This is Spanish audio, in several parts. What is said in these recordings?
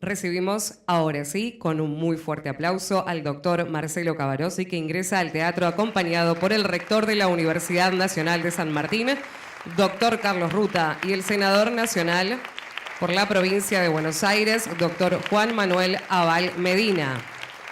Recibimos ahora sí, con un muy fuerte aplauso, al doctor Marcelo Cavarossi, que ingresa al teatro acompañado por el rector de la Universidad Nacional de San Martín, doctor Carlos Ruta, y el senador nacional por la provincia de Buenos Aires, doctor Juan Manuel Abal Medina.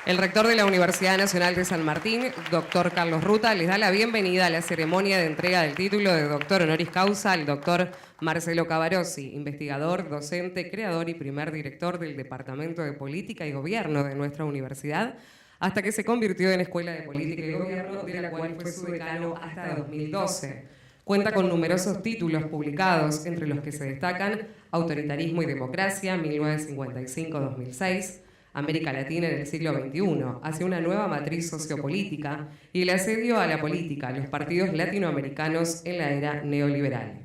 El rector de la Universidad Nacional de San Martín, doctor Carlos Ruta, les da la bienvenida a la ceremonia de entrega del título de doctor honoris causa al doctor Marcelo Cavarossi, investigador, docente, creador y primer director del Departamento de Política y Gobierno de nuestra universidad, hasta que se convirtió en Escuela de Política y Gobierno, de la cual fue su decano hasta 2012. Cuenta con numerosos títulos publicados, entre los que se destacan Autoritarismo y Democracia, 1955-2006, América Latina en el siglo XXI, hacia una nueva matriz sociopolítica y el asedio a la política, los partidos latinoamericanos en la era neoliberal.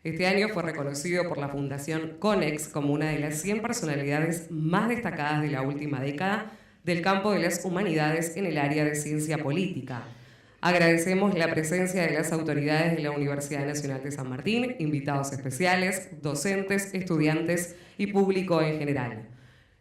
Este año fue reconocido por la Fundación CONEX como una de las 100 personalidades más destacadas de la última década del campo de las humanidades en el área de ciencia política. Agradecemos la presencia de las autoridades de la Universidad Nacional de San Martín, invitados especiales, docentes, estudiantes y público en general.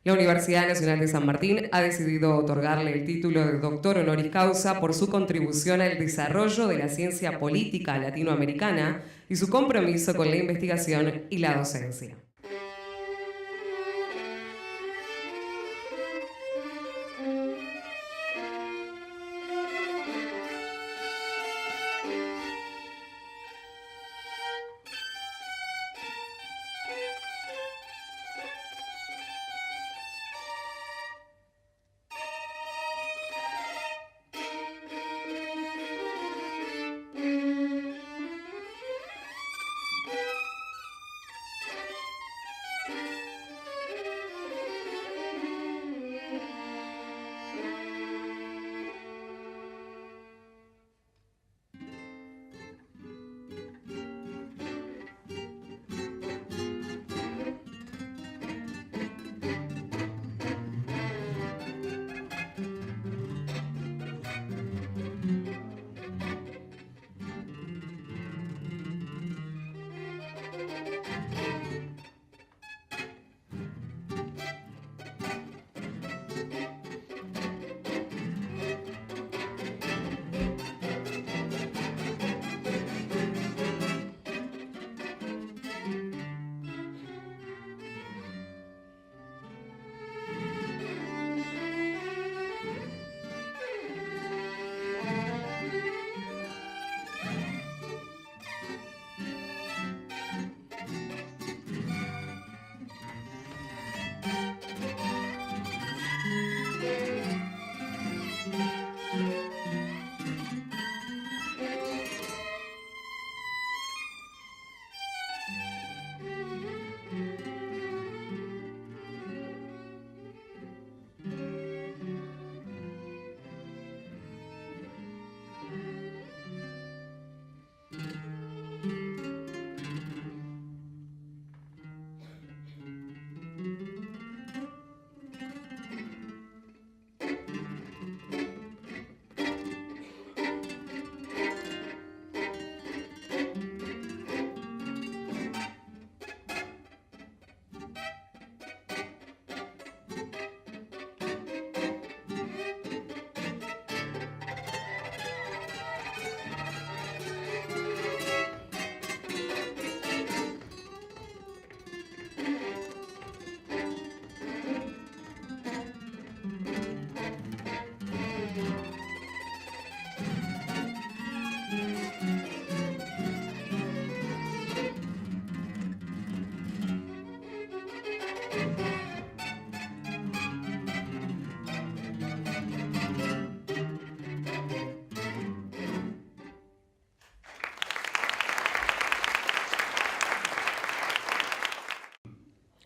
La Universidad Nacional de San Martín ha decidido otorgarle el título de doctor honoris causa por su contribución al desarrollo de la ciencia política latinoamericana y su compromiso con la investigación y la docencia.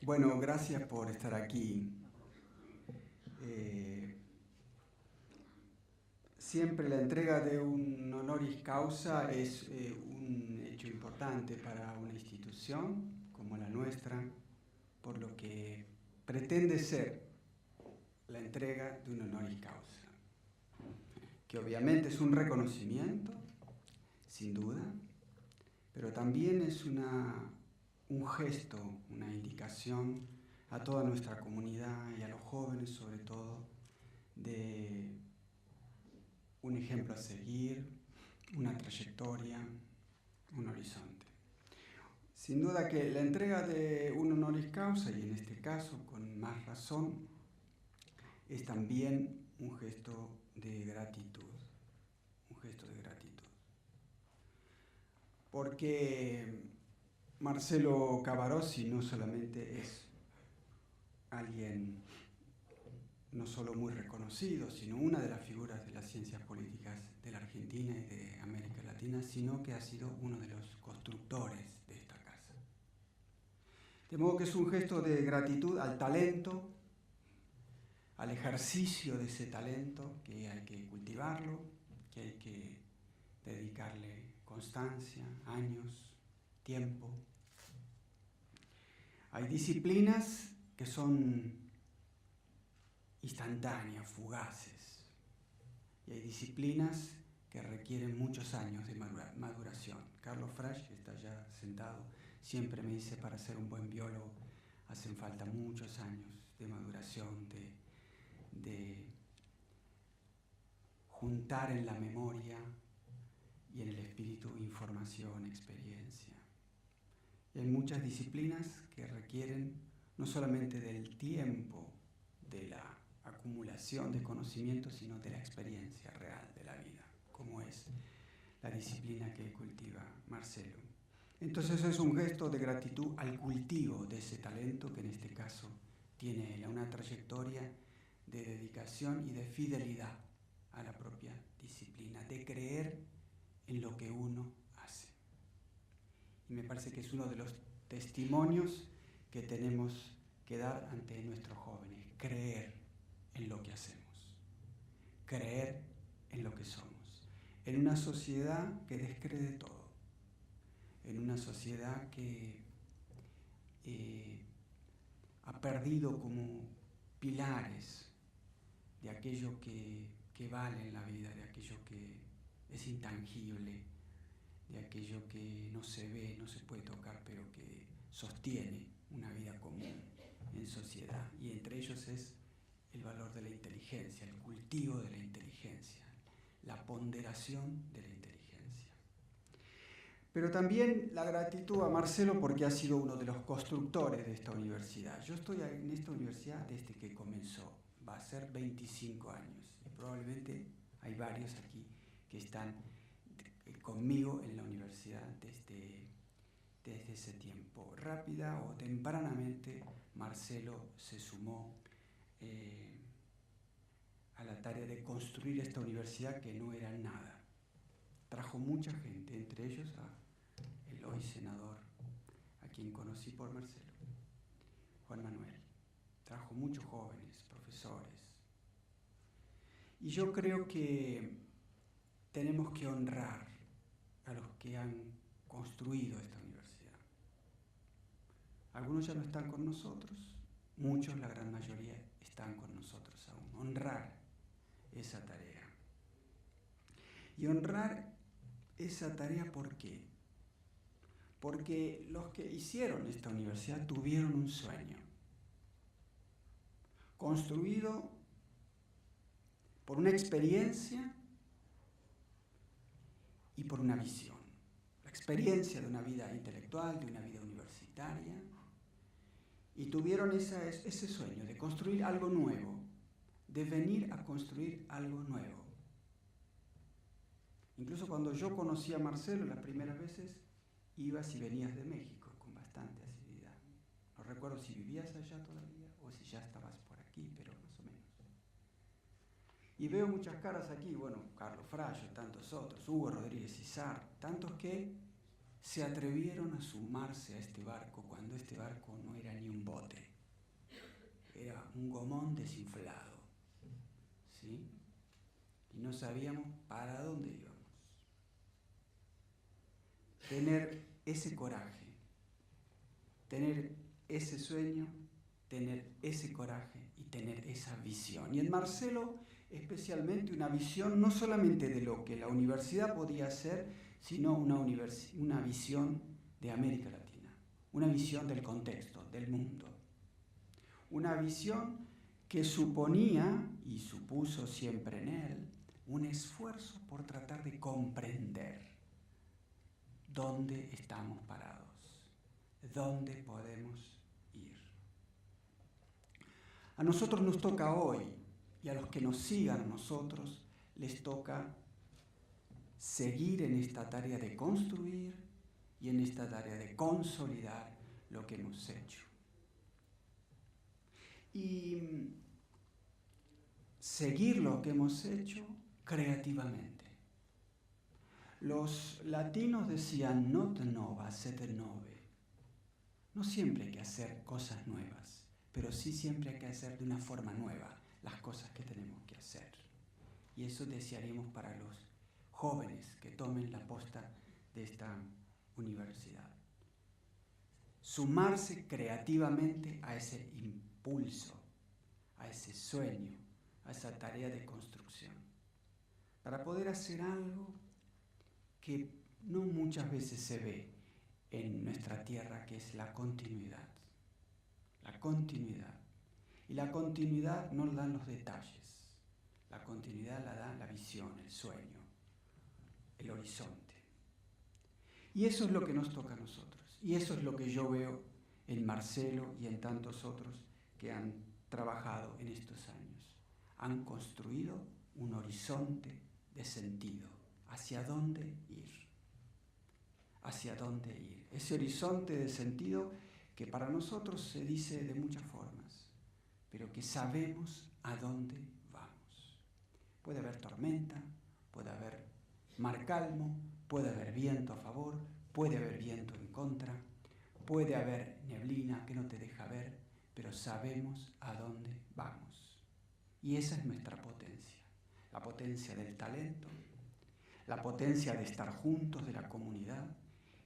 Bueno, gracias por estar aquí. Siempre la entrega de un honoris causa es un hecho importante para una institución como la nuestra, por lo que pretende ser la entrega de un honoris causa, que obviamente es un reconocimiento, sin duda, pero también es un gesto, una indicación a toda nuestra comunidad y a los jóvenes sobre todo de un ejemplo a seguir, una trayectoria, un horizonte. Sin duda que la entrega de un honoris causa, y en este caso con más razón, es también un gesto de gratitud, porque Marcelo Cavarossi no solamente es alguien no solo muy reconocido, sino una de las figuras de las ciencias políticas de la Argentina y de América Latina, sino que ha sido uno de los constructores de esta casa. De modo que es un gesto de gratitud al talento, al ejercicio de ese talento, que hay que cultivarlo, que hay que dedicarle constancia, años, tiempo. Hay disciplinas que son instantáneas, fugaces, y hay disciplinas que requieren muchos años de maduración. Carlos Frasch, que está ya sentado, siempre me dice, para ser un buen biólogo hacen falta muchos años de maduración, de juntar en la memoria y en el espíritu información, experiencia. Y hay muchas disciplinas que requieren no solamente del tiempo, de la acumulación de conocimientos, sino de la experiencia real de la vida, como es la disciplina que cultiva Marcelo. Entonces es un gesto de gratitud al cultivo de ese talento, que en este caso tiene una trayectoria de dedicación y de fidelidad a la propia disciplina, de creer en lo que uno hace. Y me parece que es uno de los testimonios que tenemos que dar ante nuestros jóvenes: creer en lo que hacemos, creer en lo que somos, en una sociedad que descree de todo, en una sociedad que ha perdido como pilares de aquello que vale en la vida, de aquello que es intangible, de aquello que no se ve, no se puede tocar, pero que sostiene una vida común en sociedad. Y entre ellos es el valor de la inteligencia, el cultivo de la inteligencia, la ponderación de la inteligencia. Pero también la gratitud a Marcelo, porque ha sido uno de los constructores de esta universidad. Yo estoy en esta universidad desde que comenzó, va a ser 25 años, y probablemente hay varios aquí que están conmigo en la universidad desde ese tiempo. Rápida o tempranamente, Marcelo se sumó a la tarea de construir esta universidad que no era nada. Trajo mucha gente, entre ellos a el hoy senador, a quien conocí por Marcelo, Juan Manuel. Trajo muchos jóvenes, profesores. Y yo creo que tenemos que honrar a los que han construido esta universidad. Algunos ya no están con nosotros, muchos, la gran mayoría, están con nosotros aún. Honrar esa tarea. Y honrar esa tarea, ¿por qué? Porque los que hicieron esta universidad tuvieron un sueño, construido por una experiencia y por una visión. La experiencia de una vida intelectual, de una vida universitaria, y tuvieron ese sueño de construir algo nuevo, de venir a construir algo nuevo. Incluso cuando yo conocí a Marcelo las primeras veces, ibas y venías de México con bastante asiduidad. No recuerdo si vivías allá todavía o si ya estabas por aquí, pero más o menos. Y veo muchas caras aquí, bueno, Carlos Frasch, tantos otros, Hugo Rodríguez Izar, tantos que se atrevieron a sumarse a este barco cuando este barco no era ni un bote, era un gomón desinflado, ¿sí? Y no sabíamos para dónde íbamos. Tener ese coraje, tener ese sueño, tener ese coraje y tener esa visión. Y en Marcelo, especialmente, una visión no solamente de lo que la universidad podía hacer, sino una visión de América Latina, una visión del contexto, del mundo. Una visión que suponía, y supuso siempre en él, un esfuerzo por tratar de comprender dónde estamos parados, dónde podemos ir. A nosotros nos toca hoy, y a los que nos sigan a nosotros, les toca seguir en esta tarea de construir y en esta tarea de consolidar lo que hemos hecho. Y seguir lo que hemos hecho creativamente. Los latinos decían not nova sed nove. No siempre hay que hacer cosas nuevas, pero sí siempre hay que hacer de una forma nueva las cosas que tenemos que hacer. Y eso desearíamos para los jóvenes que tomen la posta de esta universidad. Sumarse creativamente a ese impulso, a ese sueño, a esa tarea de construcción, para poder hacer algo que no muchas veces se ve en nuestra tierra, que es la continuidad. La continuidad. Y la continuidad no la dan los detalles. La continuidad la da la visión, el sueño, el horizonte. Y eso es lo que nos toca a nosotros. Y eso es lo que yo veo en Marcelo y en tantos otros que han trabajado en estos años. Han construido un horizonte de sentido. ¿Hacia dónde ir? ¿Hacia dónde ir? Ese horizonte de sentido que para nosotros se dice de muchas formas, pero que sabemos a dónde vamos. Puede haber tormenta, puede haber mar calmo, puede haber viento a favor, puede haber viento en contra, puede haber neblina que no te deja ver, pero sabemos a dónde vamos. Y esa es nuestra potencia, la potencia del talento, la potencia de estar juntos, de la comunidad,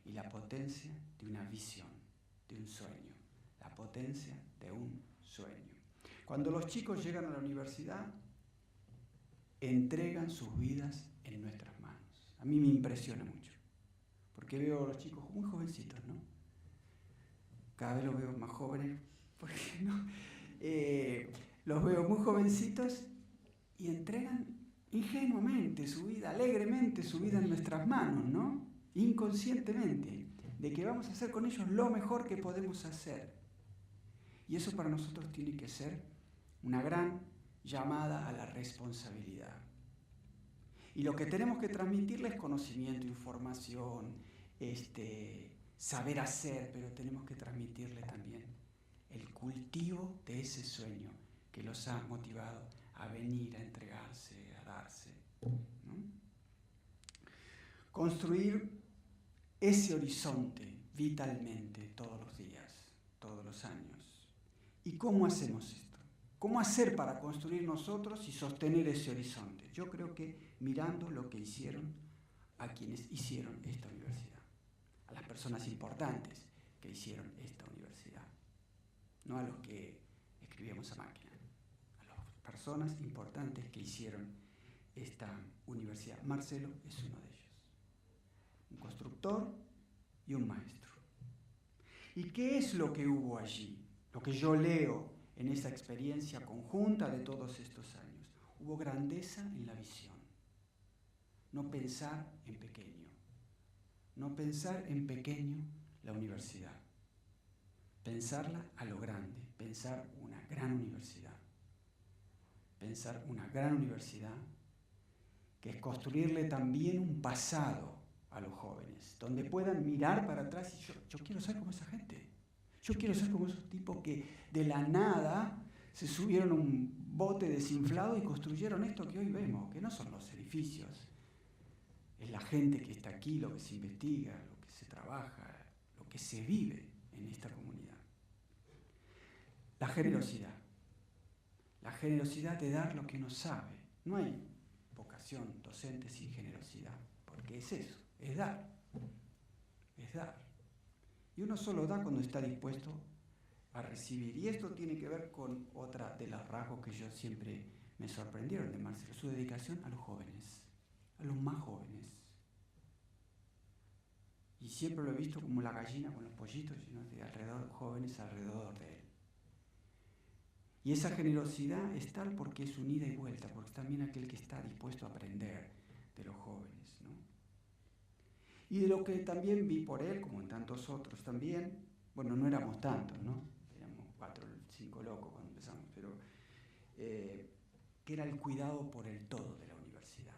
y la potencia de una visión, de un sueño, la potencia de un sueño. Cuando los chicos llegan a la universidad, entregan sus vidas en nuestras manos. A mí me impresiona mucho, porque veo a los chicos muy jovencitos, ¿no? Cada vez los veo más jóvenes, porque no, los veo muy jovencitos y entregan ingenuamente su vida, alegremente su vida en nuestras manos, ¿no? Inconscientemente, de que vamos a hacer con ellos lo mejor que podemos hacer. Y eso para nosotros tiene que ser una gran llamada a la responsabilidad. Y lo que tenemos que transmitirles es conocimiento, información, saber hacer, pero tenemos que transmitirle también el cultivo de ese sueño que los ha motivado a venir, a entregarse, a darse, ¿no? Construir ese horizonte vitalmente todos los días, todos los años. ¿Y cómo hacemos esto? ¿Cómo hacer para construir nosotros y sostener ese horizonte? Yo creo que mirando lo que hicieron a quienes hicieron esta universidad, a las personas importantes que hicieron esta universidad, no a los que escribíamos a máquina, a las personas importantes que hicieron esta universidad. Marcelo es uno de ellos, un constructor y un maestro. ¿Y qué es lo que hubo allí? Lo que yo leo en esa experiencia conjunta de todos estos años. Hubo grandeza en la visión. No pensar en pequeño. No pensar en pequeño la universidad. Pensarla a lo grande. Pensar una gran universidad. Pensar una gran universidad que es construirle también un pasado a los jóvenes, donde puedan mirar para atrás y yo quiero ser como esa gente. Yo quiero ser como esos tipos que de la nada se subieron a un bote desinflado y construyeron esto que hoy vemos, que no son los edificios, es la gente que está aquí, lo que se investiga, lo que se trabaja, lo que se vive en esta comunidad. La generosidad de dar lo que uno sabe. No hay vocación docente sin generosidad, porque es eso, es dar, es dar. Y uno solo da cuando está dispuesto a recibir. Y esto tiene que ver con otra de los rasgos que yo siempre me sorprendieron de Marcelo, su dedicación a los jóvenes, a los más jóvenes. Y siempre lo he visto como la gallina con los pollitos llenos de jóvenes alrededor de él. Y esa generosidad es tal porque es un ida y vuelta, porque es también aquel que está dispuesto a aprender de los jóvenes, ¿no? Y de lo que también vi por él, como en tantos otros también, bueno, no éramos tantos, ¿no? Éramos 4 o 5 locos cuando empezamos, pero que era el cuidado por el todo de la universidad.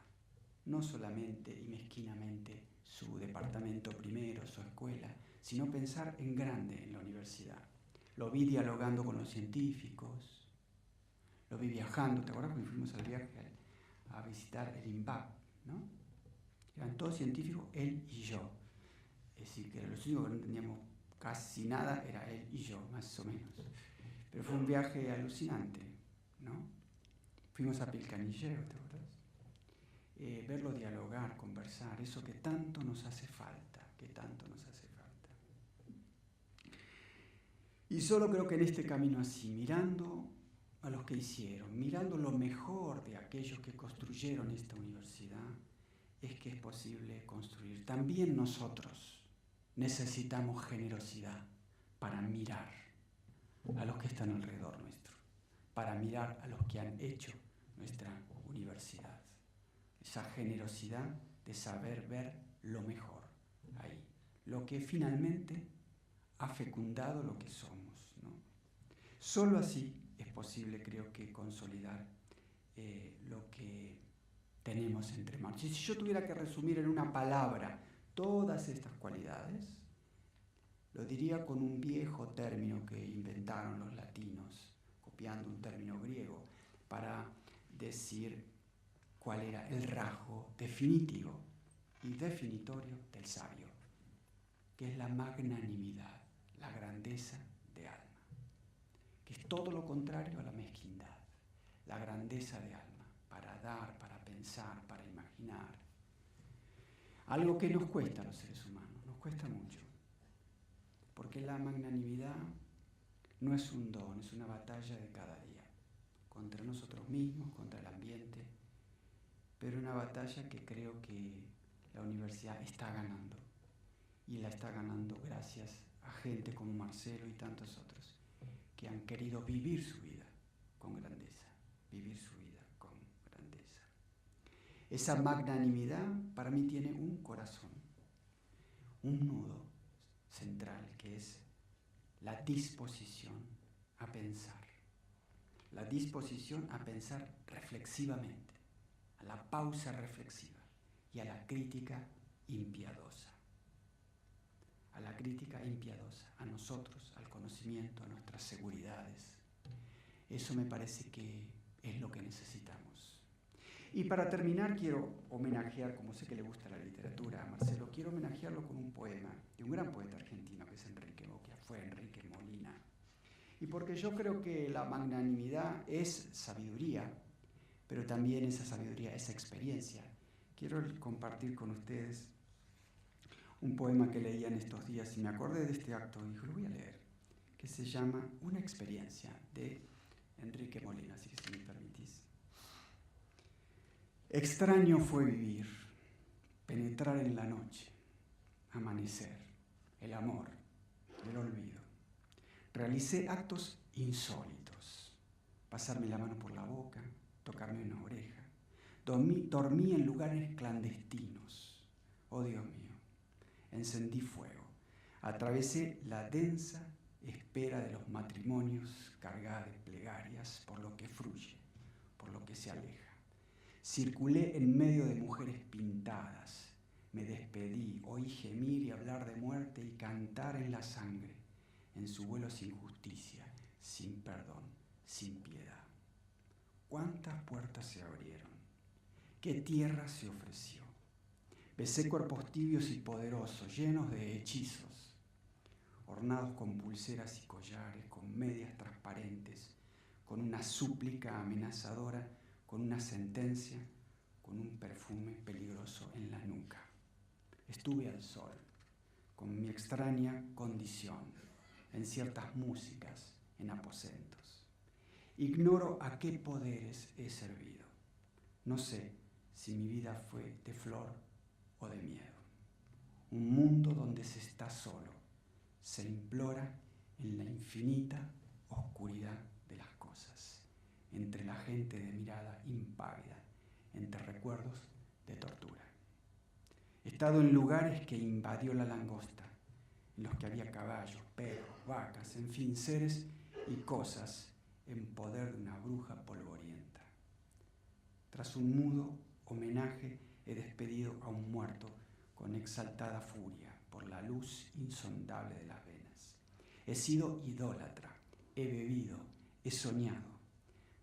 No solamente y mezquinamente su departamento primero, su escuela, sino pensar en grande en la universidad. Lo vi dialogando con los científicos, lo vi viajando. ¿Te acuerdas cuando fuimos al viaje a visitar el INVAP, ¿no? Eran todos científicos, él y yo. Es decir, que los únicos que no entendíamos casi nada era él y yo, más o menos. Pero fue un viaje alucinante, ¿no? Fuimos a Pilcanillero, ¿te acuerdas? Verlo dialogar, conversar, eso que tanto nos hace falta, que tanto nos hace falta. Y solo creo que en este camino así, mirando a los que hicieron, mirando lo mejor de aquellos que construyeron esta universidad, es que es posible construir. También nosotros necesitamos generosidad para mirar a los que están alrededor nuestro, para mirar a los que han hecho nuestra universidad. Esa generosidad de saber ver lo mejor ahí, lo que finalmente ha fecundado lo que somos, ¿no? Solo así es posible, creo que, consolidar lo que tenemos entre manos. Y si yo tuviera que resumir en una palabra todas estas cualidades, lo diría con un viejo término que inventaron los latinos, copiando un término griego, para decir cuál era el rasgo definitivo y definitorio del sabio, que es la magnanimidad, la grandeza de alma, que es todo lo contrario a la mezquindad, la grandeza de alma, para dar, para pensar, para imaginar. Algo que nos cuesta a los seres humanos, nos cuesta mucho, porque la magnanimidad no es un don, es una batalla de cada día, contra nosotros mismos, contra el ambiente, pero una batalla que creo que la universidad está ganando, y la está ganando gracias a gente como Marcelo y tantos otros, que han querido vivir su vida con grandeza, vivir su vida con grandeza. Esa magnanimidad para mí tiene un corazón, un nudo central, que es la disposición a pensar. La disposición a pensar reflexivamente, a la pausa reflexiva y a la crítica impiadosa. A la crítica impiadosa, a nosotros, al conocimiento, a nuestras seguridades. Eso me parece que es lo que necesitamos. Y para terminar quiero homenajear, como sé que le gusta la literatura a Marcelo, quiero homenajearlo con un poema de un gran poeta argentino que es fue Enrique Molina. Y porque yo creo que la magnanimidad es sabiduría, pero también esa sabiduría es experiencia. Quiero compartir con ustedes un poema que leía en estos días y me acordé de este acto y dije, lo voy a leer, que se llama Una experiencia, de Enrique Molina, así que si me permitís. Extraño fue vivir, penetrar en la noche, amanecer, el amor, el olvido. Realicé actos insólitos, pasarme la mano por la boca, tocarme una oreja. Dormí en lugares clandestinos. Oh Dios mío, encendí fuego. Atravesé la densa espera de los matrimonios cargada de plegarias por lo que fluye, por lo que se aleja. Circulé en medio de mujeres pintadas. Me despedí, oí gemir y hablar de muerte y cantar en la sangre, en su vuelo sin justicia, sin perdón, sin piedad. ¿Cuántas puertas se abrieron? ¿Qué tierra se ofreció? Besé cuerpos tibios y poderosos, llenos de hechizos, ornados con pulseras y collares, con medias transparentes, con una súplica amenazadora, con una sentencia, con un perfume peligroso en la nuca. Estuve al sol, con mi extraña condición, en ciertas músicas, en aposentos. Ignoro a qué poderes he servido. No sé si mi vida fue de flor o de miedo. Un mundo donde se está solo, se implora en la infinita oscuridad de las cosas. entre la gente de mirada impávida, entre recuerdos de tortura. He estado en lugares que invadió la langosta, en los que había caballos, perros, vacas, en fin, seres y cosas en poder de una bruja polvorienta. Tras un mudo homenaje he despedido a un muerto con exaltada furia por la luz insondable de las venas. He sido idólatra, he bebido, he soñado.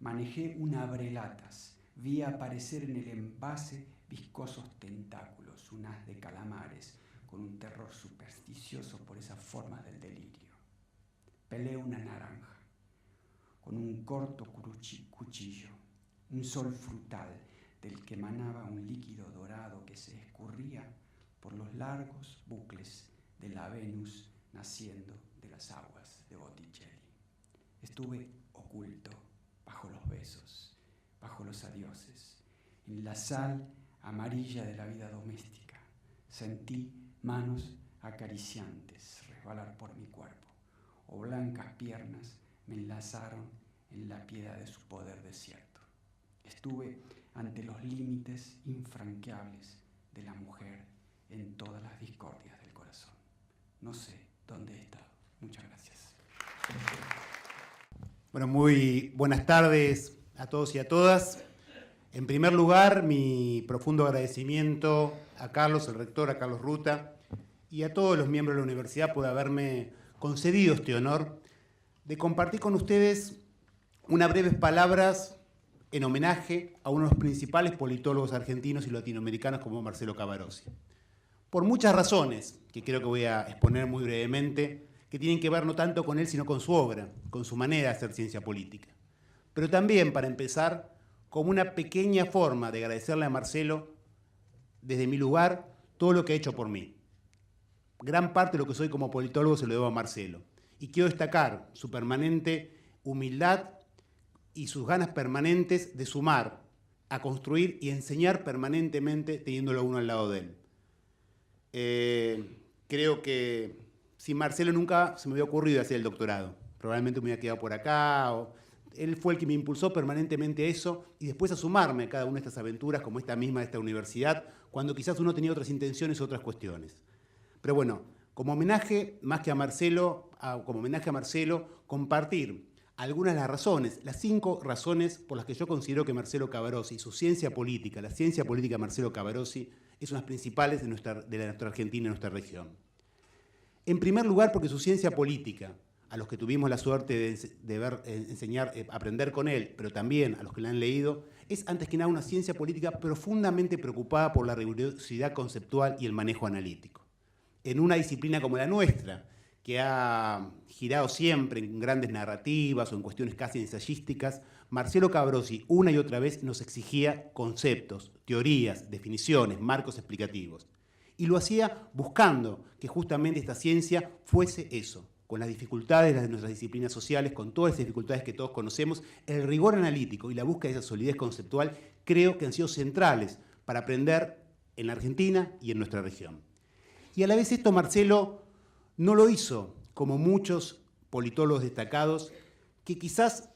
Manejé un abrelatas, vi aparecer en el envase viscosos tentáculos, un haz de calamares, con un terror supersticioso por esas formas del delirio. Pelé una naranja, con un corto cuchillo, un sol frutal del que emanaba un líquido dorado que se escurría por los largos bucles de la Venus naciendo de las aguas de Botticelli. Estuve oculto bajo los besos, bajo los adioses, en la sal amarilla de la vida doméstica. Sentí manos acariciantes resbalar por mi cuerpo, o blancas piernas me enlazaron en la piedad de su poder desierto. Estuve ante los límites infranqueables de la mujer en todas las discordias del corazón. No sé dónde he estado. Muchas gracias. Bueno, muy buenas tardes a todos y a todas. En primer lugar, mi profundo agradecimiento a Carlos, el rector, a Carlos Ruta, y a todos los miembros de la universidad por haberme concedido este honor de compartir con ustedes unas breves palabras en homenaje a uno de los principales politólogos argentinos y latinoamericanos como Marcelo Cavarossi. Por muchas razones, que creo que voy a exponer muy brevemente, que tienen que ver no tanto con él, sino con su obra, con su manera de hacer ciencia política. Pero también, para empezar, como una pequeña forma de agradecerle a Marcelo, desde mi lugar, todo lo que ha hecho por mí. Gran parte de lo que soy como politólogo se lo debo a Marcelo. Y quiero destacar su permanente humildad y sus ganas permanentes de sumar, a construir y enseñar permanentemente teniéndolo uno al lado de él. Creo que sin Marcelo nunca se me había ocurrido hacer el doctorado. Probablemente me hubiera quedado por acá. Él fue el que me impulsó permanentemente a eso y después a sumarme a cada una de estas aventuras, como esta misma de esta universidad, cuando quizás uno tenía otras intenciones, otras cuestiones. Pero bueno, como homenaje, más que a Marcelo, compartir algunas de las razones, las 5 razones por las que yo considero que Marcelo Cavarossi y su ciencia política, la ciencia política de Marcelo Cavarossi, es una de las principales de nuestra Argentina y nuestra región. En primer lugar, porque su ciencia política, a los que tuvimos la suerte de ver, enseñar, aprender con él, pero también a los que la han leído, es antes que nada una ciencia política profundamente preocupada por la rigurosidad conceptual y el manejo analítico. En una disciplina como la nuestra, que ha girado siempre en grandes narrativas o en cuestiones casi ensayísticas, Marcelo Cavarossi una y otra vez nos exigía conceptos, teorías, definiciones, marcos explicativos. Y lo hacía buscando que justamente esta ciencia fuese eso, con las dificultades de nuestras disciplinas sociales, con todas las dificultades que todos conocemos, el rigor analítico y la búsqueda de esa solidez conceptual creo que han sido centrales para aprender en la Argentina y en nuestra región. Y a la vez esto Marcelo no lo hizo como muchos politólogos destacados que quizás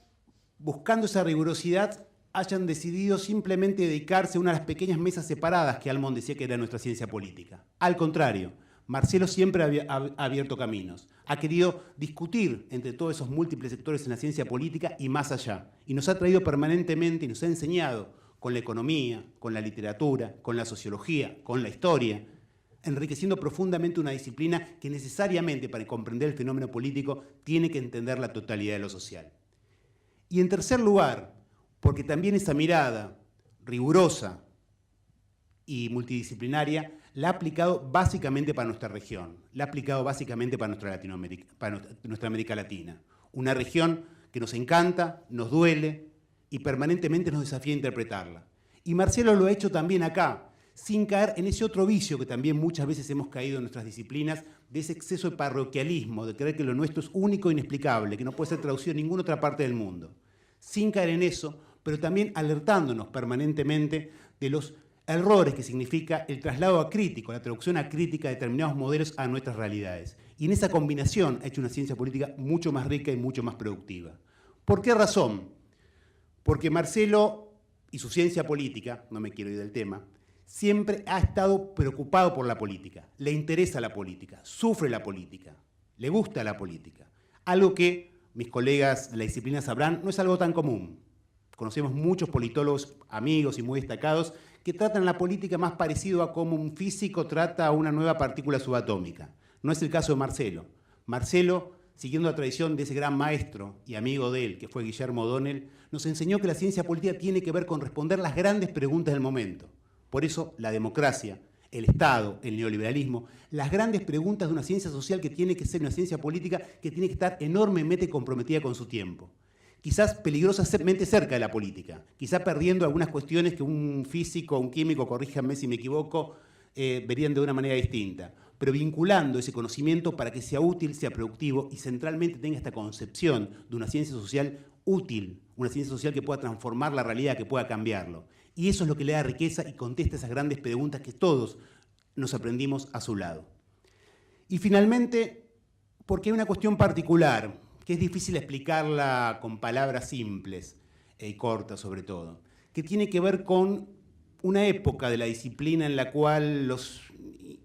buscando esa rigurosidad hayan decidido simplemente dedicarse a una de las pequeñas mesas separadas que Almond decía que era nuestra ciencia política. Al contrario, Marcelo siempre ha abierto caminos, ha querido discutir entre todos esos múltiples sectores en la ciencia política y más allá. Y nos ha traído permanentemente y nos ha enseñado con la economía, con la literatura, con la sociología, con la historia, enriqueciendo profundamente una disciplina que necesariamente para comprender el fenómeno político tiene que entender la totalidad de lo social. Y en tercer lugar, porque también esa mirada rigurosa y multidisciplinaria la ha aplicado básicamente para nuestra región, la ha aplicado básicamente para nuestra América Latina. Una región que nos encanta, nos duele y permanentemente nos desafía a interpretarla. Y Marcelo lo ha hecho también acá, sin caer en ese otro vicio que también muchas veces hemos caído en nuestras disciplinas, de ese exceso de parroquialismo, de creer que lo nuestro es único e inexplicable, que no puede ser traducido en ninguna otra parte del mundo. Sin caer en eso, pero también alertándonos permanentemente de los errores que significa el traslado acrítico, la traducción acrítica de determinados modelos a nuestras realidades. Y en esa combinación ha hecho una ciencia política mucho más rica y mucho más productiva. ¿Por qué razón? Porque Marcelo y su ciencia política, no me quiero ir del tema, siempre ha estado preocupado por la política, le interesa la política, sufre la política, le gusta la política. Algo que mis colegas de la disciplina sabrán, no es algo tan común. Conocemos muchos politólogos, amigos y muy destacados, que tratan la política más parecido a cómo un físico trata a una nueva partícula subatómica. No es el caso de Marcelo. Marcelo, siguiendo la tradición de ese gran maestro y amigo de él, que fue Guillermo O'Donnell, nos enseñó que la ciencia política tiene que ver con responder las grandes preguntas del momento. Por eso, la democracia, el Estado, el neoliberalismo, las grandes preguntas de una ciencia social que tiene que ser una ciencia política que tiene que estar enormemente comprometida con su tiempo. Quizás peligrosamente cerca de la política, quizás perdiendo algunas cuestiones que un físico, un químico, corríjanme si me equivoco, verían de una manera distinta, pero vinculando ese conocimiento para que sea útil, sea productivo y centralmente tenga esta concepción de una ciencia social útil, una ciencia social que pueda transformar la realidad, que pueda cambiarlo. Y eso es lo que le da riqueza y contesta esas grandes preguntas que todos nos aprendimos a su lado. Y finalmente, porque hay una cuestión particular, que es difícil explicarla con palabras simples y cortas sobre todo, que tiene que ver con una época de la disciplina en la cual los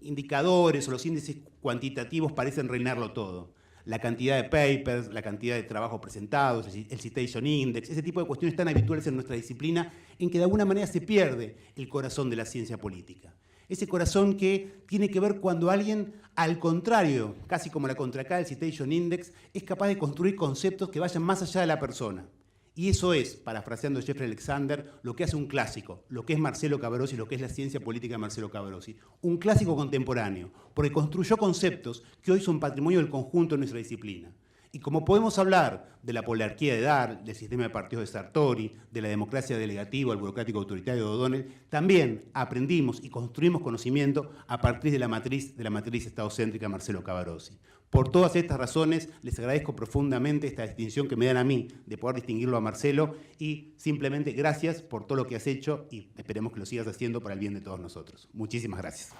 indicadores o los índices cuantitativos parecen reinarlo todo. La cantidad de papers, la cantidad de trabajos presentados, el citation index, ese tipo de cuestiones tan habituales en nuestra disciplina en que de alguna manera se pierde el corazón de la ciencia política. Ese corazón que tiene que ver cuando alguien, al contrario, casi como la contracara del citation index, es capaz de construir conceptos que vayan más allá de la persona. Y eso es, parafraseando a Jeffrey Alexander, lo que hace un clásico, lo que es Marcelo Cavarossi, lo que es la ciencia política de Marcelo Cavarossi. Un clásico contemporáneo, porque construyó conceptos que hoy son patrimonio del conjunto de nuestra disciplina. Y como podemos hablar de la poliarquía de Dahl, del sistema de partidos de Sartori, de la democracia delegativa, el burocrático autoritario de O'Donnell, también aprendimos y construimos conocimiento a partir de la matriz estadocéntrica de Marcelo Cavarossi. Por todas estas razones, les agradezco profundamente esta distinción que me dan a mí de poder distinguirlo a Marcelo y simplemente gracias por todo lo que has hecho y esperemos que lo sigas haciendo para el bien de todos nosotros. Muchísimas gracias.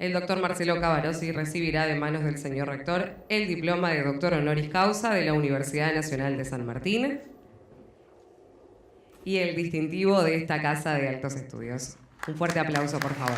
El doctor Marcelo Cavarossi recibirá de manos del señor rector el diploma de doctor honoris causa de la Universidad Nacional de San Martín y el distintivo de esta Casa de Altos Estudios. Un fuerte aplauso, por favor.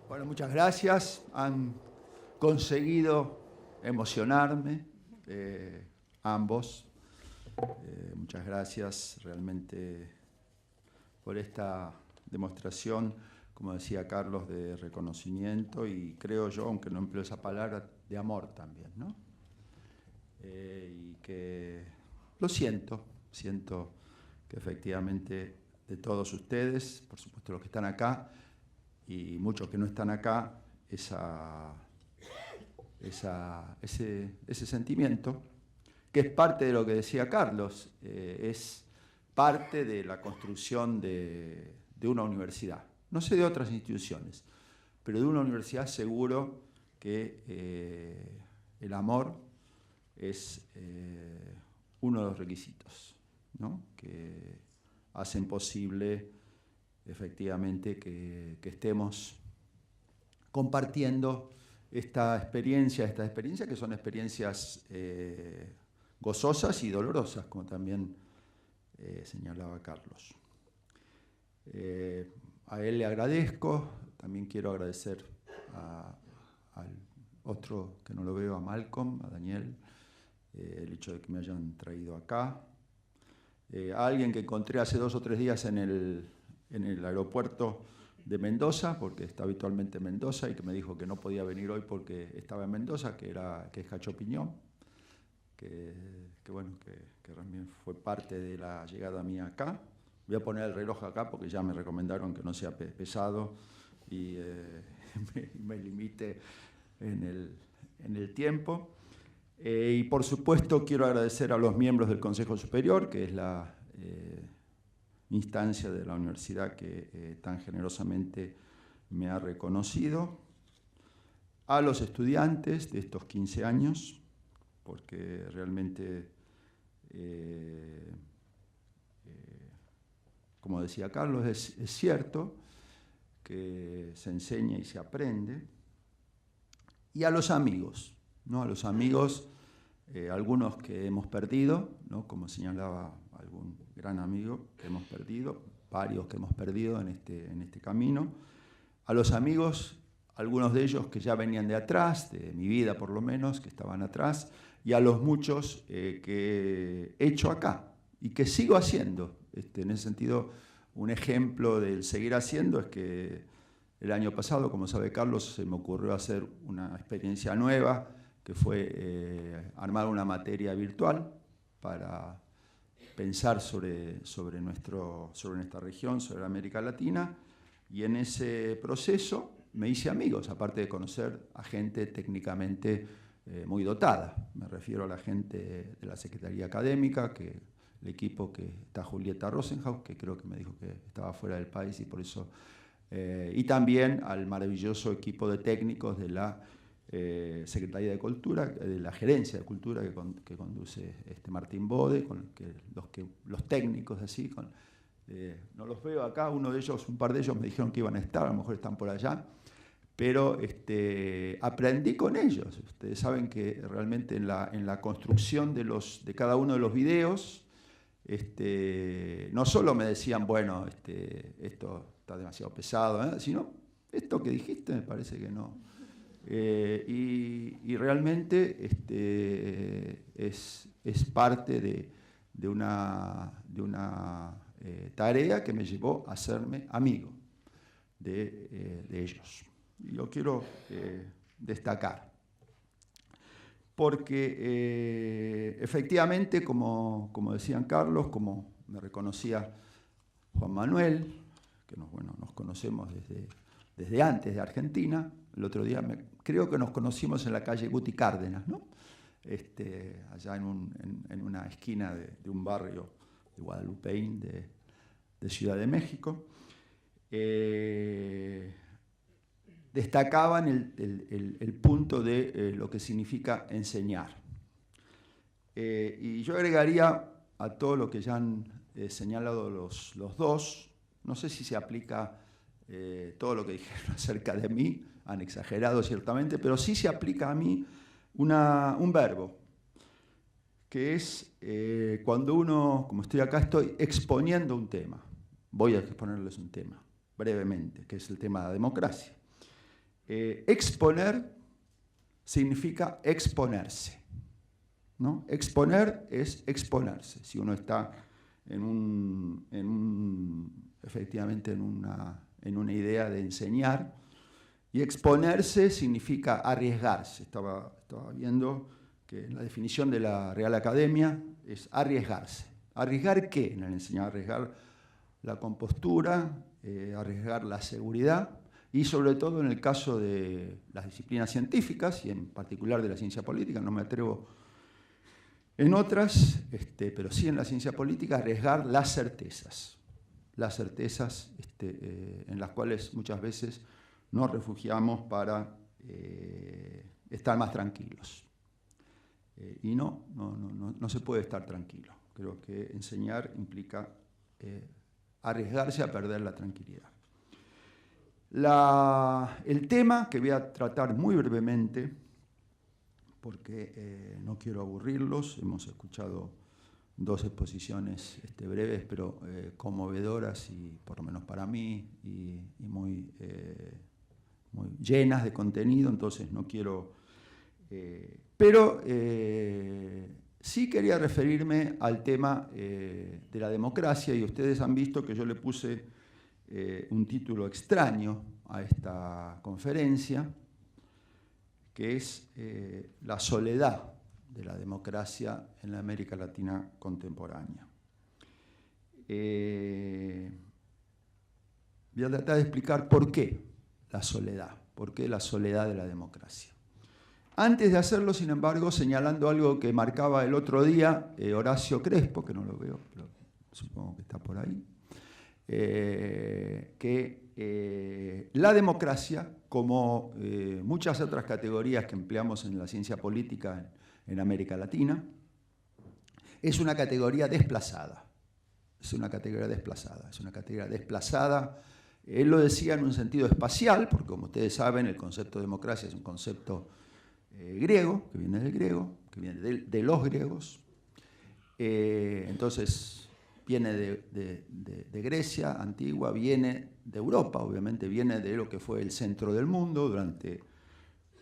Bueno, muchas gracias. Han conseguido emocionarme, ambos. Muchas gracias realmente por esta demostración, como decía Carlos, de reconocimiento y creo yo, aunque no empleo esa palabra, de amor también, ¿no? Y que lo siento que efectivamente de todos ustedes, por supuesto los que están acá, y muchos que no están acá, ese sentimiento, que es parte de lo que decía Carlos, es parte de la construcción de una universidad. No sé de otras instituciones, pero de una universidad seguro que el amor es uno de los requisitos, ¿no? Que hacen posible efectivamente que estemos compartiendo estas experiencias que son experiencias gozosas y dolorosas, como también señalaba Carlos. A él le agradezco, también quiero agradecer al otro que no lo veo, a Malcolm, a Daniel, el hecho de que me hayan traído acá. A alguien que encontré hace 2 o 3 días en el aeropuerto de Mendoza, porque está habitualmente en Mendoza, y que me dijo que no podía venir hoy porque estaba en Mendoza, que es Cacho Piñón, que también fue parte de la llegada mía acá. Voy a poner el reloj acá porque ya me recomendaron que no sea pesado y me limite en el tiempo. Y por supuesto quiero agradecer a los miembros del Consejo Superior, que es la instancia de la universidad que tan generosamente me ha reconocido, a los estudiantes de estos 15 años, porque realmente, como decía Carlos, es cierto que se enseña y se aprende, y a los amigos, ¿no? A los amigos, algunos que hemos perdido, ¿no? Como señalaba algún gran amigo que hemos perdido, varios que hemos perdido en este camino, a los amigos, algunos de ellos que ya venían de atrás, de mi vida por lo menos, que estaban atrás, y a los muchos que he hecho acá y que sigo haciendo. En ese sentido, un ejemplo del seguir haciendo es que el año pasado, como sabe Carlos, se me ocurrió hacer una experiencia nueva, que fue armar una materia virtual para pensar sobre nuestra región, sobre América Latina, y en ese proceso me hice amigos, aparte de conocer a gente técnicamente muy dotada. Me refiero a la gente de la Secretaría Académica, el equipo que está Julieta Rosenhaus, que creo que me dijo que estaba fuera del país y por eso... y también al maravilloso equipo de técnicos de la Secretaría de Cultura, de la Gerencia de Cultura que conduce Martín Bode, los técnicos así, no los veo acá, un par de ellos me dijeron que iban a estar, a lo mejor están por allá, pero aprendí con ellos. Ustedes saben que realmente en la construcción de cada uno de los videos, no solo me decían, bueno, esto está demasiado pesado, sino esto que dijiste me parece que no. Y realmente es parte de una tarea que me llevó a hacerme amigo de ellos. Y lo quiero destacar, porque efectivamente, como decían Carlos, como me reconocía Juan Manuel, que nos conocemos desde antes de Argentina. El otro día creo que nos conocimos en la calle Guti Cárdenas, ¿no? Allá en una esquina de un barrio de Guadalupeín de Ciudad de México. Destacaban el punto de lo que significa enseñar. Y yo agregaría a todo lo que ya han señalado los dos, no sé si se aplica todo lo que dijeron acerca de mí, han exagerado ciertamente, pero sí se aplica a mí un verbo, que es cuando uno, como estoy acá, estoy exponiendo un tema. Voy a exponerles un tema, brevemente, que es el tema de la democracia. Exponer significa exponerse, ¿no? Exponer es exponerse. Si uno está efectivamente en una idea de enseñar, y exponerse significa arriesgarse. Estaba viendo que la definición de la Real Academia es arriesgarse. ¿Arriesgar qué en el enseñar? Arriesgar la compostura, arriesgar la seguridad, y sobre todo en el caso de las disciplinas científicas, y en particular de la ciencia política, no me atrevo en otras, pero sí en la ciencia política, arriesgar las certezas en las cuales muchas veces nos refugiamos para estar más tranquilos. Y no se puede estar tranquilo. Creo que enseñar implica arriesgarse a perder la tranquilidad. El tema que voy a tratar muy brevemente, porque no quiero aburrirlos, hemos escuchado dos exposiciones breves, pero conmovedoras, y por lo menos para mí, y muy llenas de contenido, entonces no quiero... pero sí quería referirme al tema de la democracia, y ustedes han visto que yo le puse un título extraño a esta conferencia, que es la soledad de la democracia en la América Latina contemporánea. Voy a tratar de explicar por qué la soledad de la democracia. Antes de hacerlo, sin embargo, señalando algo que marcaba el otro día Horacio Crespo, que no lo veo, pero supongo que está por ahí, que la democracia, como muchas otras categorías que empleamos en la ciencia política en América Latina, es una categoría desplazada. Es una categoría desplazada. Es una categoría desplazada. Él lo decía en un sentido espacial, porque como ustedes saben, el concepto de democracia es un concepto griego, que viene del griego, que viene de los griegos. Entonces, viene de Grecia antigua, viene de Europa, obviamente, viene de lo que fue el centro del mundo durante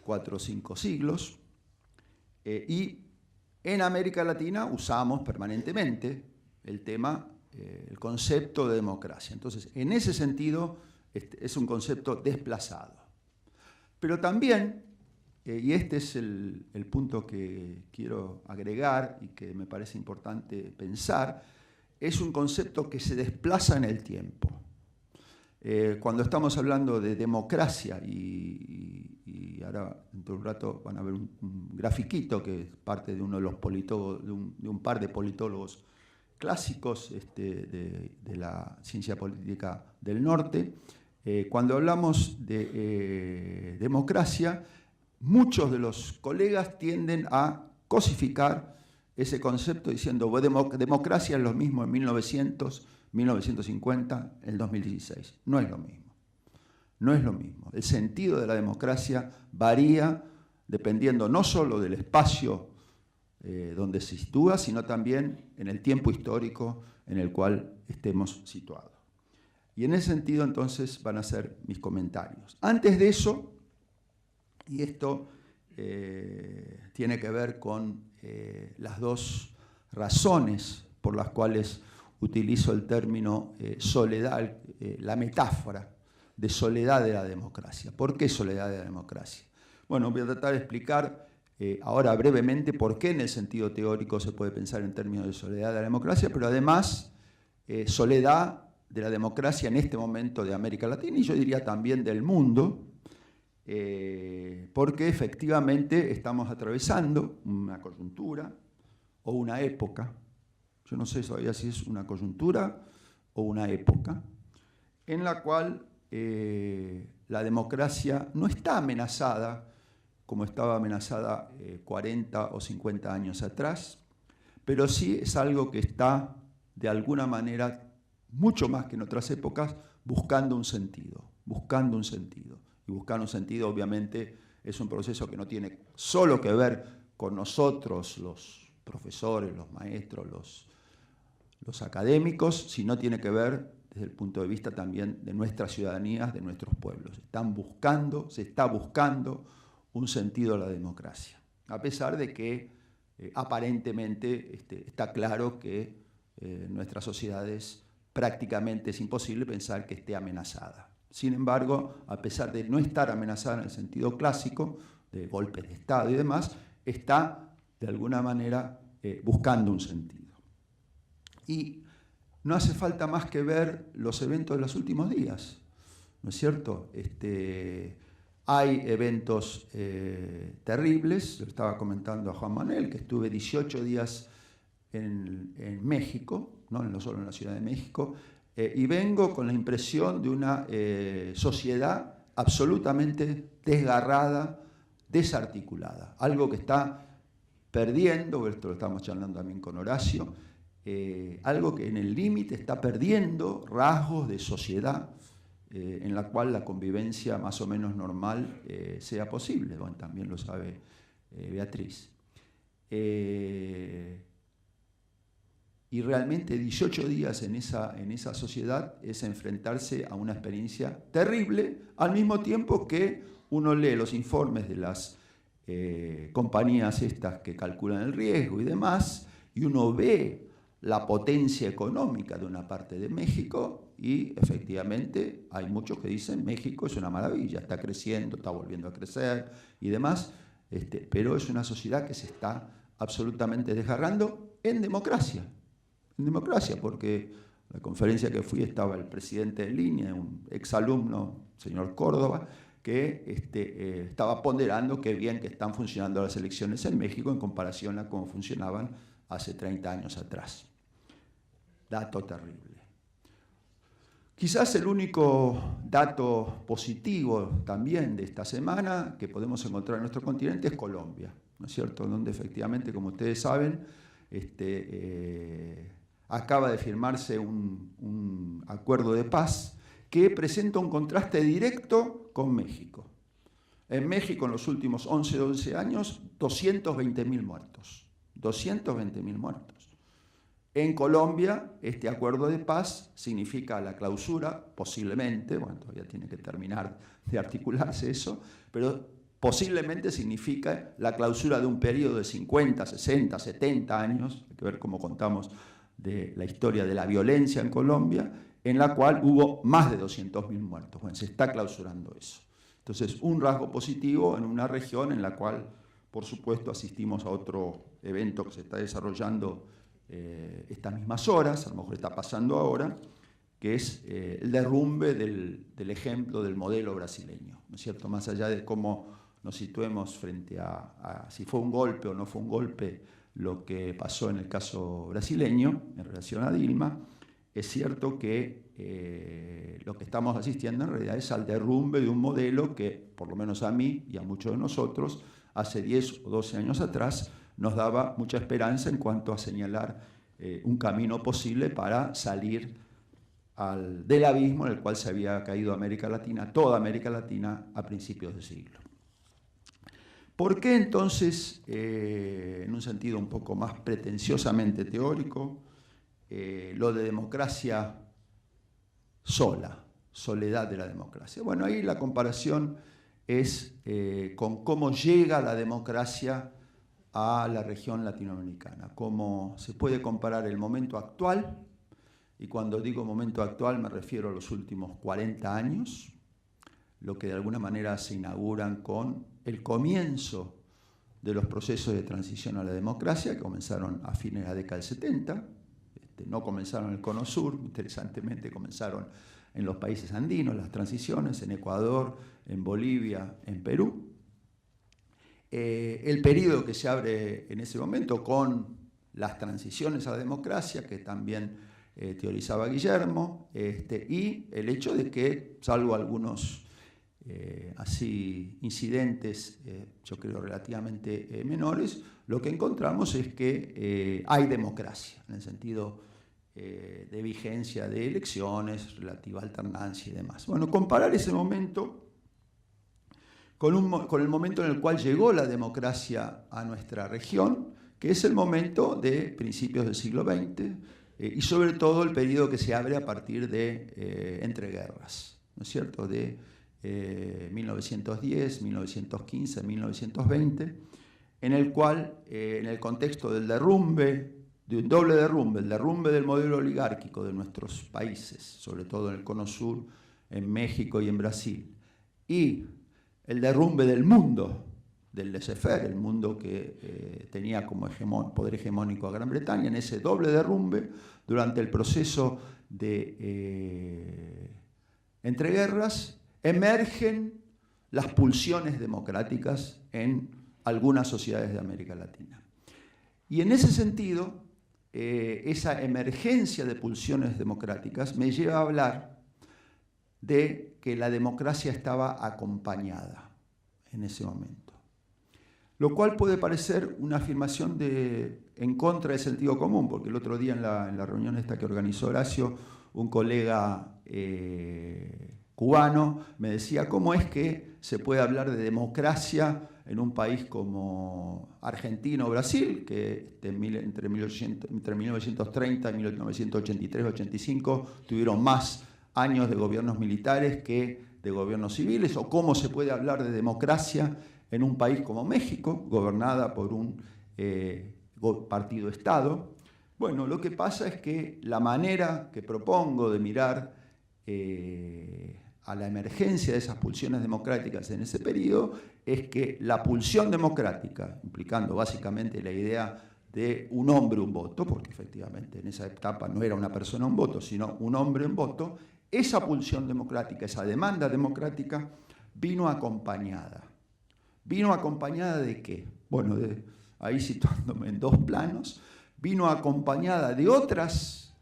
4 o 5 siglos. Y en América Latina usamos permanentemente el tema, el concepto de democracia. Entonces, en ese sentido, es un concepto desplazado. Pero también, y este es el punto que quiero agregar y que me parece importante pensar, es un concepto que se desplaza en el tiempo. Cuando estamos hablando de democracia, y ahora dentro de un rato van a ver un grafiquito que es parte de uno de los politólogos, de un par de politólogos clásicos de la ciencia política del norte, cuando hablamos de democracia, muchos de los colegas tienden a cosificar ese concepto diciendo democracia es lo mismo en 1900, 1950, en el 2016. No es lo mismo. No es lo mismo. El sentido de la democracia varía dependiendo no solo del espacio donde se sitúa, sino también en el tiempo histórico en el cual estemos situados. Y en ese sentido, entonces, van a ser mis comentarios. Antes de eso, y esto tiene que ver con las dos razones por las cuales utilizo el término soledad, la metáfora de soledad de la democracia. ¿Por qué soledad de la democracia? Bueno, voy a tratar de explicar ahora brevemente por qué en el sentido teórico se puede pensar en términos de soledad de la democracia, pero además soledad de la democracia en este momento de América Latina y yo diría también del mundo, porque efectivamente estamos atravesando una coyuntura o una época, yo no sé todavía si es una coyuntura o una época, en la cual la democracia no está amenazada como estaba amenazada 40 o 50 años atrás, pero sí es algo que está de alguna manera, mucho más que en otras épocas, buscando un sentido, buscando un sentido. Y buscar un sentido, obviamente, es un proceso que no tiene solo que ver con nosotros, los profesores, los maestros, los académicos, sino tiene que ver desde el punto de vista también de nuestras ciudadanías, de nuestros pueblos. Se está buscando un sentido a la democracia, a pesar de que aparentemente está claro que en nuestras sociedades prácticamente es imposible pensar que esté amenazada. Sin embargo, a pesar de no estar amenazada en el sentido clásico, de golpes de Estado y demás, está de alguna manera buscando un sentido. Y no hace falta más que ver los eventos de los últimos días, ¿no es cierto? Hay eventos terribles, lo estaba comentando a Juan Manuel, que estuve 18 días en México, no solo en la Ciudad de México, y vengo con la impresión de una sociedad absolutamente desgarrada, desarticulada, algo que está perdiendo, esto lo estamos charlando también con Horacio, algo que en el límite está perdiendo rasgos de sociedad en la cual la convivencia más o menos normal sea posible. Bueno, también lo sabe Beatriz. Y realmente 18 días en esa sociedad es enfrentarse a una experiencia terrible, al mismo tiempo que uno lee los informes de las compañías estas que calculan el riesgo y demás, y uno ve la potencia económica de una parte de México y efectivamente hay muchos que dicen México es una maravilla, está creciendo, está volviendo a crecer y demás, pero es una sociedad que se está absolutamente desgarrando en democracia, porque la conferencia que fui estaba el presidente de línea, un exalumno, señor Córdoba, que estaba ponderando qué bien que están funcionando las elecciones en México en comparación a cómo funcionaban hace 30 años atrás. Dato terrible. Quizás el único dato positivo también de esta semana que podemos encontrar en nuestro continente es Colombia, ¿no es cierto? Donde efectivamente, como ustedes saben, acaba de firmarse un acuerdo de paz que presenta un contraste directo con México. En México, en los últimos 11 años, 220.000 muertos. 220.000 muertos. En Colombia, este acuerdo de paz significa la clausura, posiblemente, bueno, todavía tiene que terminar de articularse eso, pero posiblemente significa la clausura de un periodo de 50, 60, 70 años, hay que ver cómo contamos de la historia de la violencia en Colombia, en la cual hubo más de 200.000 muertos. Bueno, se está clausurando eso. Entonces, un rasgo positivo en una región en la cual, por supuesto, asistimos a otro evento que se está desarrollando estas mismas horas, a lo mejor está pasando ahora, que es el derrumbe del ejemplo del modelo brasileño, ¿no es cierto? Más allá de cómo nos situemos frente a si fue un golpe o no fue un golpe lo que pasó en el caso brasileño en relación a Dilma, es cierto que lo que estamos asistiendo en realidad es al derrumbe de un modelo que, por lo menos a mí y a muchos de nosotros, hace 10 o 12 años atrás, nos daba mucha esperanza en cuanto a señalar un camino posible para salir del abismo en el cual se había caído América Latina, toda América Latina, a principios de siglo. ¿Por qué entonces, en un sentido un poco más pretenciosamente teórico, lo de democracia soledad de la democracia? Bueno, ahí la comparación es con cómo llega la democracia a la región latinoamericana, cómo se puede comparar el momento actual, y cuando digo momento actual me refiero a los últimos 40 años, lo que de alguna manera se inauguran con el comienzo de los procesos de transición a la democracia, que comenzaron a fines de la década del 70, no comenzaron en el Cono Sur, interesantemente comenzaron en los países andinos, las transiciones, en Ecuador, en Bolivia, en Perú. El periodo que se abre en ese momento con las transiciones a la democracia, que también teorizaba Guillermo, y el hecho de que, salvo algunos incidentes, yo creo relativamente menores, lo que encontramos es que hay democracia, en el sentido de vigencia de elecciones, relativa alternancia y demás. Bueno, comparar ese momento con el momento en el cual llegó la democracia a nuestra región, que es el momento de principios del siglo XX, y sobre todo el periodo que se abre a partir de entreguerras, ¿no es cierto?, de 1910, 1915, 1920, en el cual, en el contexto del derrumbe, de un doble derrumbe, el derrumbe del modelo oligárquico de nuestros países, sobre todo en el Cono Sur, en México y en Brasil, y el derrumbe del mundo, del laissez-faire, el mundo que tenía como poder hegemónico a Gran Bretaña, en ese doble derrumbe, durante el proceso de entreguerras, emergen las pulsiones democráticas en algunas sociedades de América Latina. Y en ese sentido, esa emergencia de pulsiones democráticas me lleva a hablar de que la democracia estaba acompañada en ese momento. Lo cual puede parecer una afirmación en contra del sentido común, porque el otro día en la reunión esta que organizó Horacio, un colega cubano me decía cómo es que se puede hablar de democracia en un país como Argentina o Brasil, que entre 1930 y 1983-85 tuvieron más años de gobiernos militares que de gobiernos civiles, o cómo se puede hablar de democracia en un país como México, gobernada por un partido-estado. Bueno, lo que pasa es que la manera que propongo de mirar a la emergencia de esas pulsiones democráticas en ese periodo es que la pulsión democrática, implicando básicamente la idea de un hombre, un voto, porque efectivamente en esa etapa no era una persona un voto, sino un hombre, un voto, esa pulsión democrática, esa demanda democrática, vino acompañada. ¿Vino acompañada de qué? Bueno, ahí situándome en dos planos, vino acompañada de otros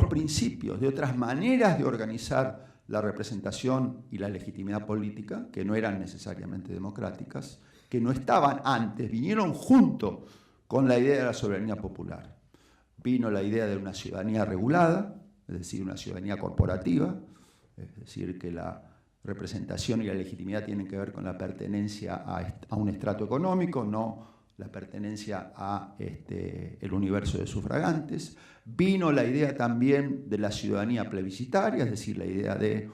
principios, de otras maneras de organizar la representación y la legitimidad política, que no eran necesariamente democráticas, que no estaban antes, vinieron junto con la idea de la soberanía popular. Vino la idea de una ciudadanía regulada, es decir, una ciudadanía corporativa, es decir, que la representación y la legitimidad tienen que ver con la pertenencia a un estrato económico, no la pertenencia a el universo de sufragantes. Vino la idea también de la ciudadanía plebiscitaria, es decir, la idea de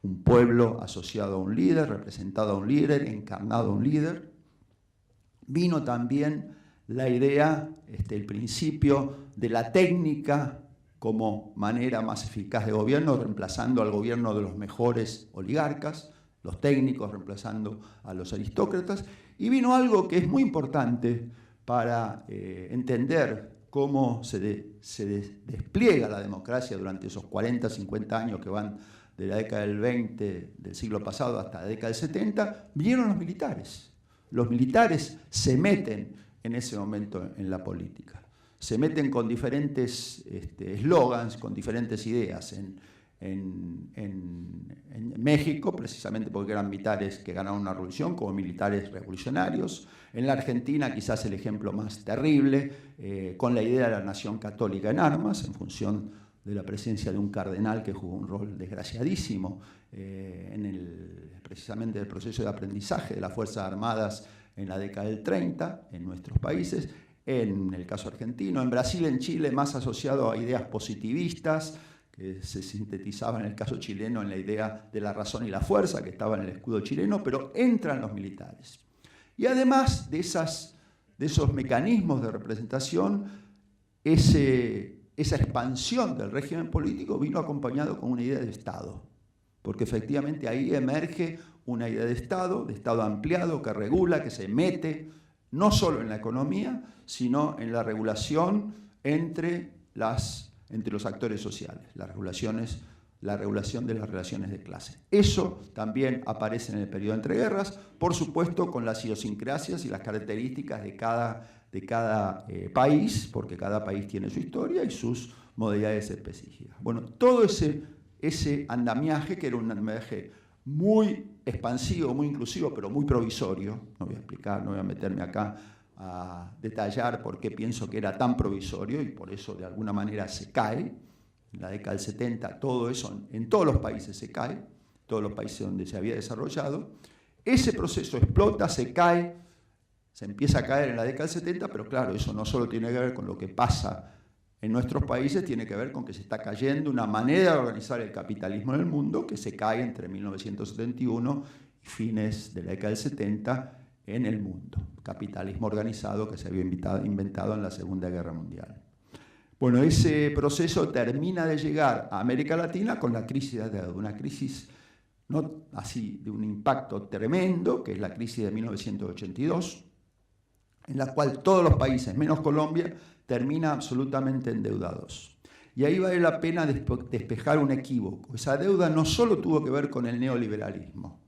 un pueblo asociado a un líder, representado a un líder, encarnado a un líder. Vino también la idea, el principio de la técnica como manera más eficaz de gobierno, reemplazando al gobierno de los mejores oligarcas, los técnicos reemplazando a los aristócratas. Y vino algo que es muy importante para entender cómo se despliega la democracia durante esos 40, 50 años que van de la década del 20 del siglo pasado hasta la década del 70, vinieron los militares. Los militares se meten en ese momento en la política. Se meten con diferentes eslogans, con diferentes ideas. En México, precisamente porque eran militares que ganaron una revolución, como militares revolucionarios. En la Argentina, quizás el ejemplo más terrible, con la idea de la nación católica en armas, en función de la presencia de un cardenal que jugó un rol desgraciadísimo precisamente en el proceso de aprendizaje de las Fuerzas Armadas en la década del 30, en nuestros países, en el caso argentino, en Brasil, en Chile, más asociado a ideas positivistas, que se sintetizaba en el caso chileno en la idea de la razón y la fuerza, que estaba en el escudo chileno, pero entran los militares. Y además de esos mecanismos de representación, esa expansión del régimen político vino acompañado con una idea de Estado, porque efectivamente ahí emerge una idea de Estado ampliado, que regula, que se mete no solo en la economía, sino en la regulación entre los actores sociales, la regulación de las relaciones de clase. Eso también aparece en el periodo de entreguerras, por supuesto con las idiosincrasias y las características de cada país, porque cada país tiene su historia y sus modalidades específicas. Bueno, todo ese andamiaje, que era un andamiaje muy expansivo, muy inclusivo, pero muy provisorio, no voy a explicar, no voy a meterme acá a detallar por qué pienso que era tan provisorio y por eso de alguna manera se cae. En la década del 70 todo eso en todos los países se cae, todos los países donde se había desarrollado. Ese proceso explota, se cae, se empieza a caer en la década del 70, pero claro, eso no solo tiene que ver con lo que pasa en nuestros países, tiene que ver con que se está cayendo una manera de organizar el capitalismo en el mundo que se cae entre 1971 y fines de la década del 70 en el mundo. Capitalismo organizado que se había inventado en la Segunda Guerra Mundial. Bueno, ese proceso termina de llegar a América Latina con la crisis de deuda, una crisis no así de un impacto tremendo, que es la crisis de 1982, en la cual todos los países, menos Colombia, terminan absolutamente endeudados. Y ahí vale la pena despejar un equívoco. Esa deuda no solo tuvo que ver con el neoliberalismo,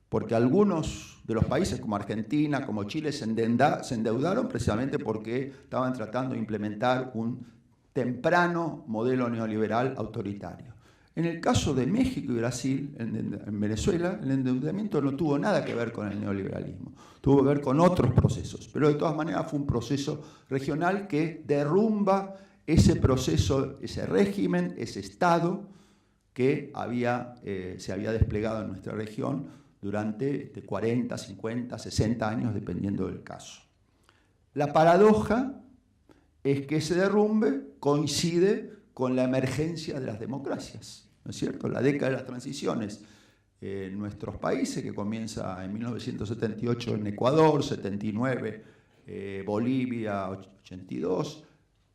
porque algunos de los países como Argentina, como Chile, se endeudaron precisamente porque estaban tratando de implementar un temprano modelo neoliberal autoritario. En el caso de México y Brasil, en Venezuela, el endeudamiento no tuvo nada que ver con el neoliberalismo, tuvo que ver con otros procesos, pero de todas maneras fue un proceso regional que derrumba ese proceso, ese régimen, ese Estado que se había desplegado en nuestra región durante 40, 50, 60 años, dependiendo del caso. La paradoja es que ese derrumbe coincide con la emergencia de las democracias, ¿no es cierto? La década de las transiciones en nuestros países, que comienza en 1978 en Ecuador, 79 Bolivia, 82,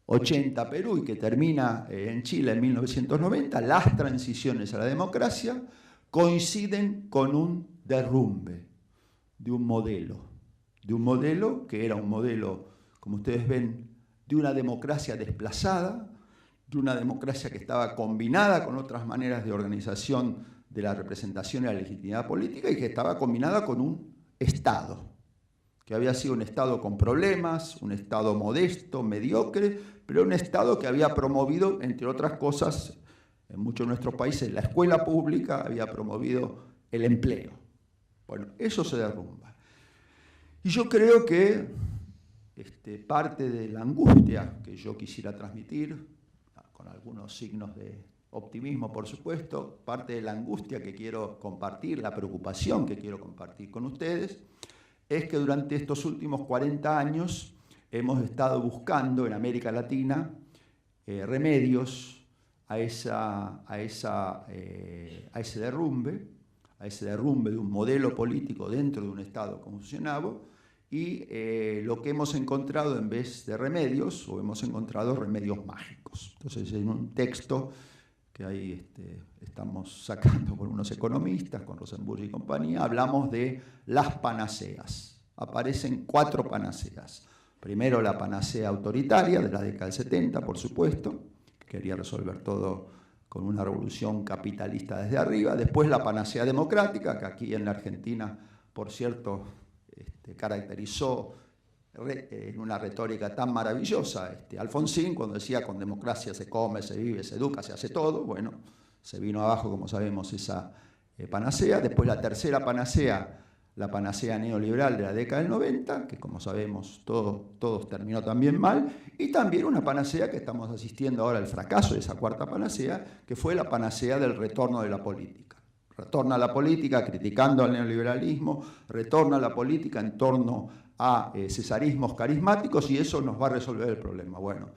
80 Perú y que termina en Chile en 1990, las transiciones a la democracia coinciden con un derrumbe de un modelo que era un modelo, como ustedes ven, de una democracia desplazada, de una democracia que estaba combinada con otras maneras de organización de la representación y la legitimidad política y que estaba combinada con un Estado, que había sido un Estado con problemas, un Estado modesto, mediocre, pero un Estado que había promovido, entre otras cosas, en muchos de nuestros países, la escuela pública, había promovido el empleo. Bueno, eso se derrumba. Y yo creo que parte de la angustia que yo quisiera transmitir, con algunos signos de optimismo, por supuesto, parte de la angustia que quiero compartir, la preocupación que quiero compartir con ustedes, es que durante estos últimos 40 años hemos estado buscando en América Latina remedios a ese derrumbe de un modelo político dentro de un Estado confusionado, y lo que hemos encontrado en vez de remedios, o hemos encontrado remedios mágicos. Entonces, en un texto que ahí estamos sacando con unos economistas, con Rosenburg y compañía, hablamos de las panaceas. Aparecen 4 panaceas. Primero, la panacea autoritaria de la década del 70, por supuesto, que quería resolver todo con una revolución capitalista desde arriba. Después, la panacea democrática, que aquí en la Argentina, por cierto, caracterizó en una retórica tan maravillosa Alfonsín, cuando decía: con democracia se come, se vive, se educa, se hace todo. Bueno, se vino abajo, como sabemos, esa panacea. Después, la tercera panacea, la panacea neoliberal de la década del 90, que, como sabemos, todos terminó también mal. Y también una panacea que estamos asistiendo ahora al fracaso de esa cuarta panacea, que fue la panacea del retorno de la política. Retorna a la política criticando al neoliberalismo, retorna a la política en torno a cesarismos carismáticos, y eso nos va a resolver el problema. Bueno,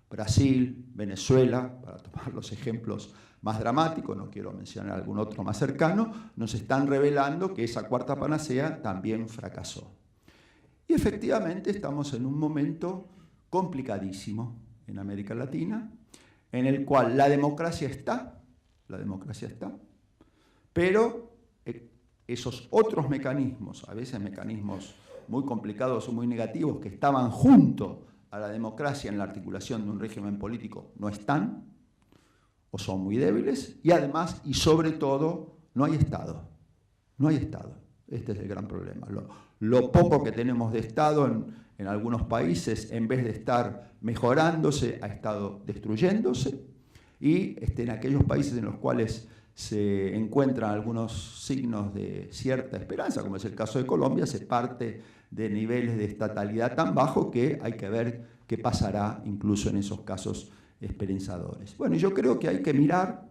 Brasil, Venezuela, para tomar los ejemplos más dramáticos, no quiero mencionar algún otro más cercano, nos están revelando que esa cuarta panacea también fracasó. Y efectivamente estamos en un momento complicadísimo en América Latina, en el cual la democracia está, pero esos otros mecanismos, a veces mecanismos muy complicados o muy negativos, que estaban junto a la democracia en la articulación de un régimen político, no están o son muy débiles, y además, y sobre todo, no hay Estado. No hay Estado. Este es el gran problema. Lo poco que tenemos de Estado en algunos países, en vez de estar mejorándose, ha estado destruyéndose, y en aquellos países en los cuales se encuentran algunos signos de cierta esperanza, como es el caso de Colombia, se parte de niveles de estatalidad tan bajos que hay que ver qué pasará incluso en esos casos esperanzadores. Bueno, yo creo que hay que mirar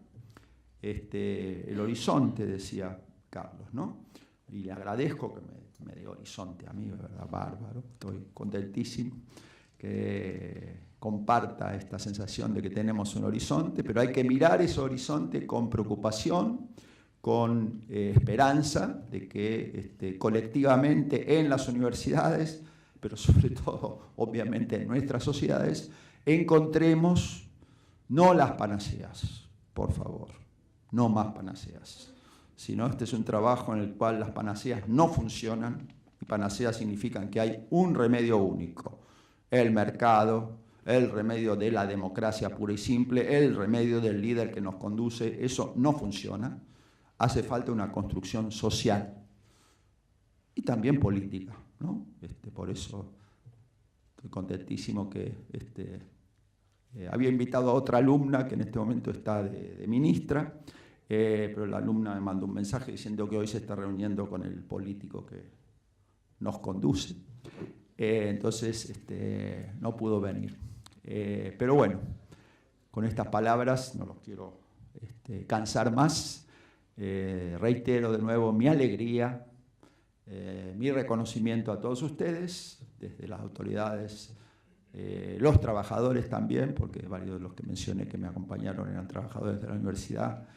el horizonte, decía Carlos, ¿no? Y le agradezco que me dé horizonte a mí, ¿verdad? Bárbaro, estoy contentísimo que comparta esta sensación de que tenemos un horizonte, pero hay que mirar ese horizonte con preocupación, con esperanza de que colectivamente en las universidades, pero sobre todo obviamente en nuestras sociedades, encontremos no las panaceas, por favor, no más panaceas, sino este es un trabajo en el cual las panaceas no funcionan, y panaceas significan que hay un remedio único: el mercado, el remedio de la democracia pura y simple, el remedio del líder que nos conduce. Eso no funciona. Hace falta una construcción social y también política, ¿no? Por eso estoy contentísimo que había invitado a otra alumna que en este momento está de ministra, pero la alumna me mandó un mensaje diciendo que hoy se está reuniendo con el político que nos conduce. Entonces no pudo venir. Pero bueno, con estas palabras no los quiero cansar más. Reitero de nuevo mi alegría, mi reconocimiento a todos ustedes, desde las autoridades, los trabajadores también, porque varios de los que mencioné que me acompañaron eran trabajadores de la universidad,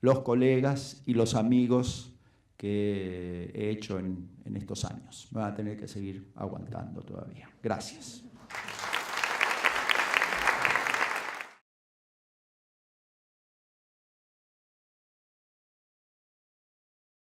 los colegas y los amigos que he hecho en estos años. Me van a tener que seguir aguantando todavía. Gracias.